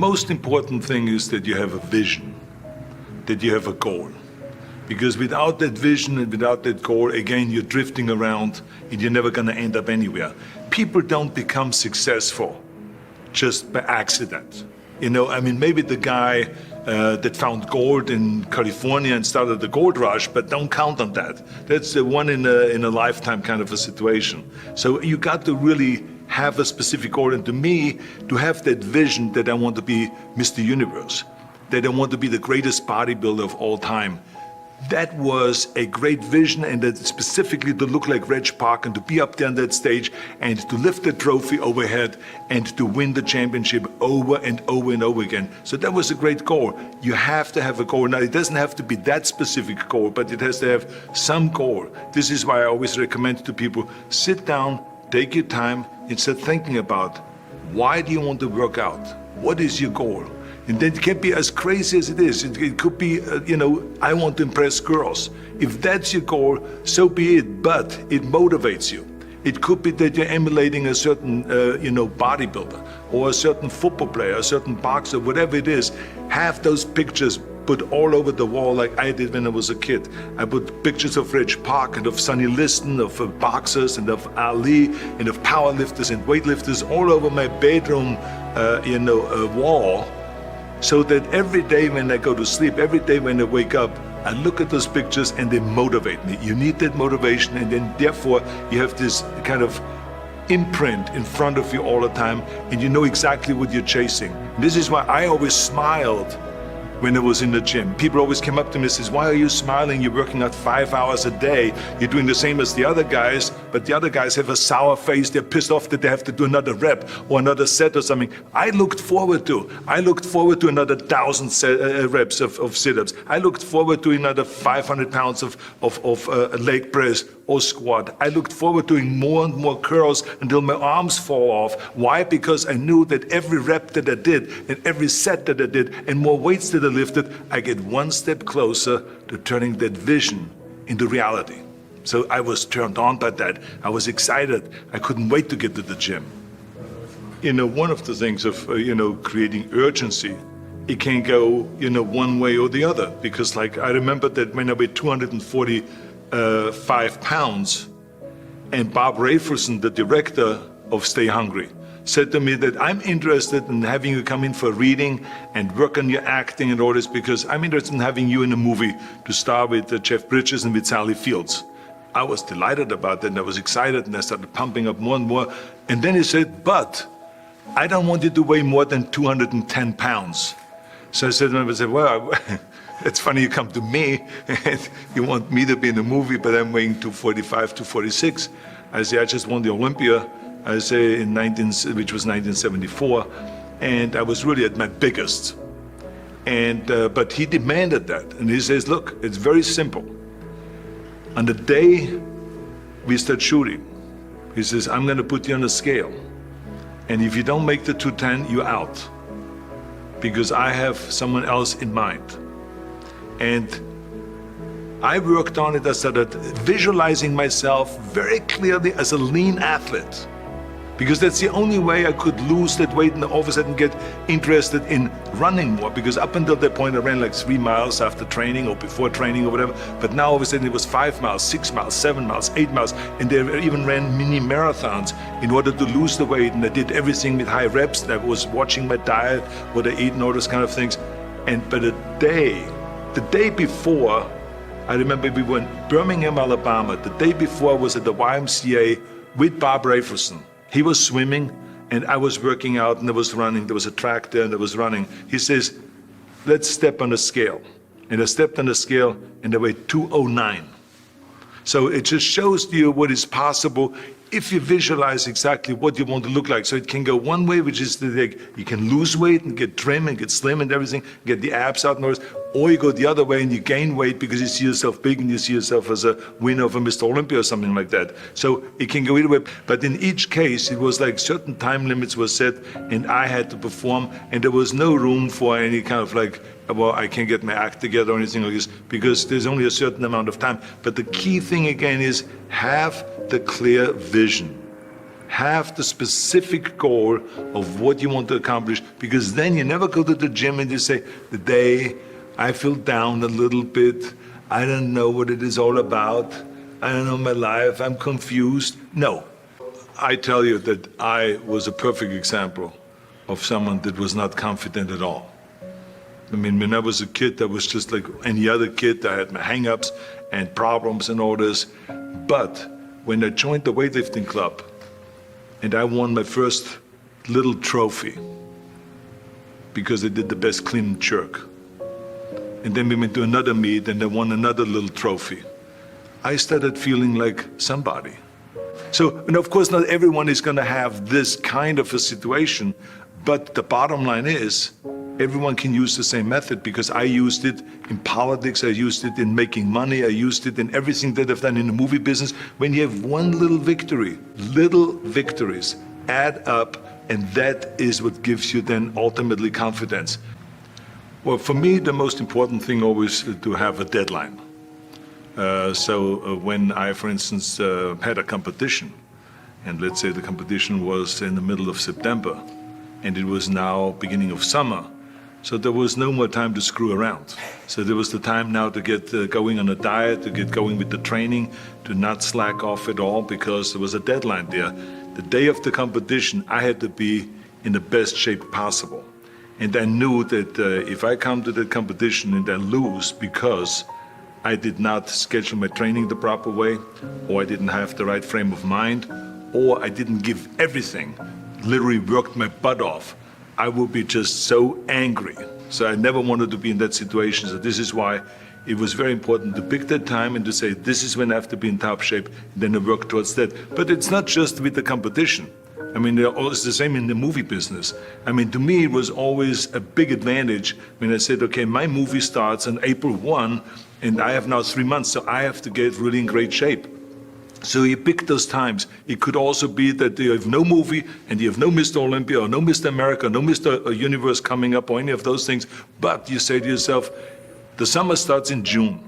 most important thing is that you have a vision, that you have a goal. Because without that vision and without that goal, again, you're drifting around and you're never gonna end up anywhere. People don't become successful just by accident. You know, I mean, maybe the guy that found gold in California and started the gold rush, but don't count on that. That's the one in a lifetime kind of a situation. So you got to really have a specific goal. And to me, to have that vision that I want to be Mr. Universe, that I want to be the greatest bodybuilder of all time, that was a great vision, and that specifically to look like Reg Park and to be up there on that stage and to lift the trophy overhead and to win the championship over and over and over again. So that was a great goal. You have to have a goal. Now, it doesn't have to be that specific goal, but it has to have some goal. This is why I always recommend to people, sit down, take your time, and start thinking about, why do you want to work out? What is your goal? And that can be as crazy as it is. It could be, you know, I want to impress girls. If that's your goal, so be it, but it motivates you. It could be that you're emulating a certain, bodybuilder or a certain football player, a certain boxer, whatever it is. Have those pictures put all over the wall like I did when I was a kid. I put pictures of Reg Park and of Sonny Liston, of boxers and of Ali and of powerlifters and weightlifters all over my bedroom, wall. So that every day when I go to sleep, every day when I wake up, I look at those pictures and they motivate me. You need that motivation, and then therefore you have this kind of imprint in front of you all the time, and you know exactly what you're chasing. And this is why I always smiled when I was in the gym. People always came up to me and says, why are you smiling? You're working out 5 hours a day. You're doing the same as the other guys, but the other guys have a sour face. They're pissed off that they have to do another rep or another set or something. I looked forward to another 1,000 reps of sit-ups. I looked forward to another 500 pounds of leg press or squat. I looked forward to doing more and more curls until my arms fall off. Why? Because I knew that every rep that I did and every set that I did and more weights that I lifted, I get one step closer to turning that vision into reality. So I was turned on by that. I was excited. I couldn't wait to get to the gym. You know, one of the things of, creating urgency, it can go, one way or the other. Because like, I remember that when I weighed 245 pounds, and Bob Rafelson, the director of Stay Hungry, said to me that I'm interested in having you come in for a reading and work on your acting and all this, because I'm interested in having you in a movie to star with Jeff Bridges and with Sally Fields. I was delighted about that, and I was excited, and I started pumping up more and more. And then he said, but I don't want you to weigh more than 210 pounds. So I said to him, well, it's funny you come to me and you want me to be in a movie, but I'm weighing 245, 246. I say, I just won the Olympia. I say which was 1974, and I was really at my biggest. And but he demanded that, and he says, look, it's very simple. On the day we start shooting, he says, I'm going to put you on a scale, and if you don't make the 210, you're out, because I have someone else in mind. And I worked on it. I started visualizing myself very clearly as a lean athlete, because that's the only way I could lose that weight and all of a sudden get interested in running more. Because up until that point I ran like 3 miles after training or before training or whatever, but now all of a sudden it was 5 miles, 6 miles, 7 miles, 8 miles, and they even ran mini marathons in order to lose the weight, and I did everything with high reps, and I was watching my diet, what I eat and all those kind of things. But the day before, I remember we were in Birmingham, Alabama. The day before I was at the YMCA with Bob Rafelson. He was swimming and I was working out and I was running. There was a track there and I was running. He says, let's step on the scale. And I stepped on the scale and I weighed 209. So it just shows to you what is possible if you visualize exactly what you want to look like. So it can go one way, which is that you can lose weight and get trim and get slim and everything, get the abs out and all this. Or you go the other way and you gain weight because you see yourself big and you see yourself as a winner of a Mr. Olympia or something like that. So it can go either way. But in each case, it was like certain time limits were set and I had to perform, and there was no room for any kind of like, well, I can't get my act together or anything like this, because there's only a certain amount of time. But the key thing again is have the clear vision. Have the specific goal of what you want to accomplish, because then you never go to the gym and you say, the day I feel down a little bit, I don't know what it is all about, I don't know my life, I'm confused. No. I tell you that I was a perfect example of someone that was not confident at all. I mean, when I was a kid, I was just like any other kid. I had my hang-ups and problems and all this. But when I joined the weightlifting club and I won my first little trophy because I did the best clean and jerk, and then we went to another meet and I won another little trophy, I started feeling like somebody. So, and of course, not everyone is going to have this kind of a situation, but the bottom line is, everyone can use the same method, because I used it in politics, I used it in making money, I used it in everything that I've done in the movie business. When you have one little victory, little victories add up, and that is what gives you then ultimately confidence. Well, for me, the most important thing always is to have a deadline. When I, for instance, had a competition, and let's say the competition was in the middle of September, and it was now beginning of summer, so there was no more time to screw around. So there was the time now to get going on a diet, to get going with the training, to not slack off at all, because there was a deadline there. The day of the competition, I had to be in the best shape possible. And I knew that if I come to the competition and I lose because I did not schedule my training the proper way, or I didn't have the right frame of mind, or I didn't give everything, literally worked my butt off, I would be just so angry. So I never wanted to be in that situation. So this is why it was very important to pick that time and to say, this is when I have to be in top shape, and then I work towards that. But it's not just with the competition. I mean, it's the same in the movie business. I mean, to me, it was always a big advantage when I said, okay, my movie starts on April 1, and I have now 3 months, so I have to get really in great shape. So you pick those times. It could also be that you have no movie and you have no Mr. Olympia or no Mr. America, no Mr. Universe coming up or any of those things. But you say to yourself, the summer starts in June.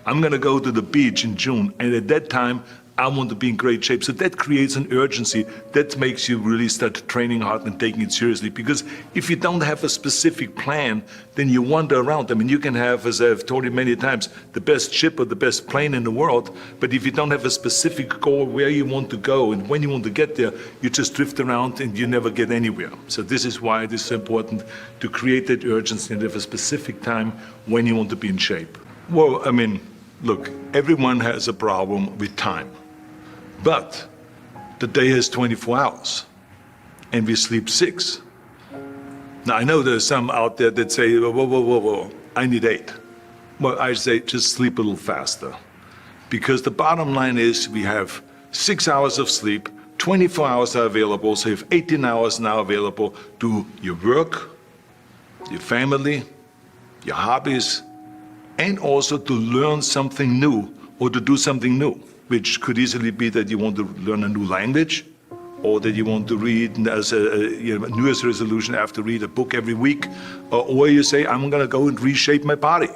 I'm going to go to the beach in June. And at that time, I want to be in great shape. So that creates an urgency that makes you really start training hard and taking it seriously. Because if you don't have a specific plan, then you wander around. I mean, you can have, as I've told you many times, the best ship or the best plane in the world, but if you don't have a specific goal where you want to go and when you want to get there, you just drift around and you never get anywhere. So this is why it is so important to create that urgency and have a specific time when you want to be in shape. Well, I mean, look, everyone has a problem with time. But the day has 24 hours, and we sleep 6. Now, I know there's some out there that say, whoa, I need 8. Well, I say just sleep a little faster. Because the bottom line is we have 6 hours of sleep, 24 hours are available, so you have 18 hours now available to your work, your family, your hobbies, and also to learn something new or to do something new, which could easily be that you want to learn a new language, or that you want to read as a New Year's resolution, I have to read a book every week, or you say, I'm going to go and reshape my body.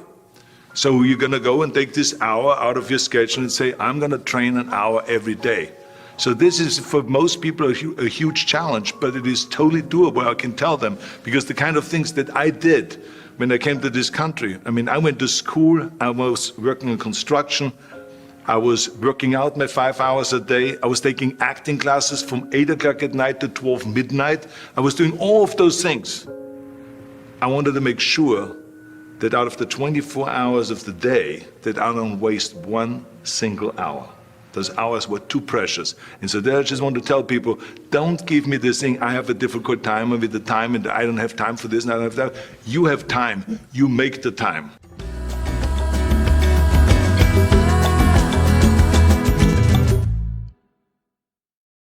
So you're going to go and take this hour out of your schedule and say, I'm going to train an hour every day. So this is, for most people, a huge challenge, but it is totally doable, I can tell them, because the kind of things that I did when I came to this country, I mean, I went to school, I was working in construction, I was working out my 5 hours a day. I was taking acting classes from 8 o'clock at night to 12 midnight. I was doing all of those things. I wanted to make sure that out of the 24 hours of the day, that I don't waste one single hour. Those hours were too precious. And so there I just want to tell people, don't give me this thing, I have a difficult time with the time and I don't have time for this and I don't have that. You have time, you make the time.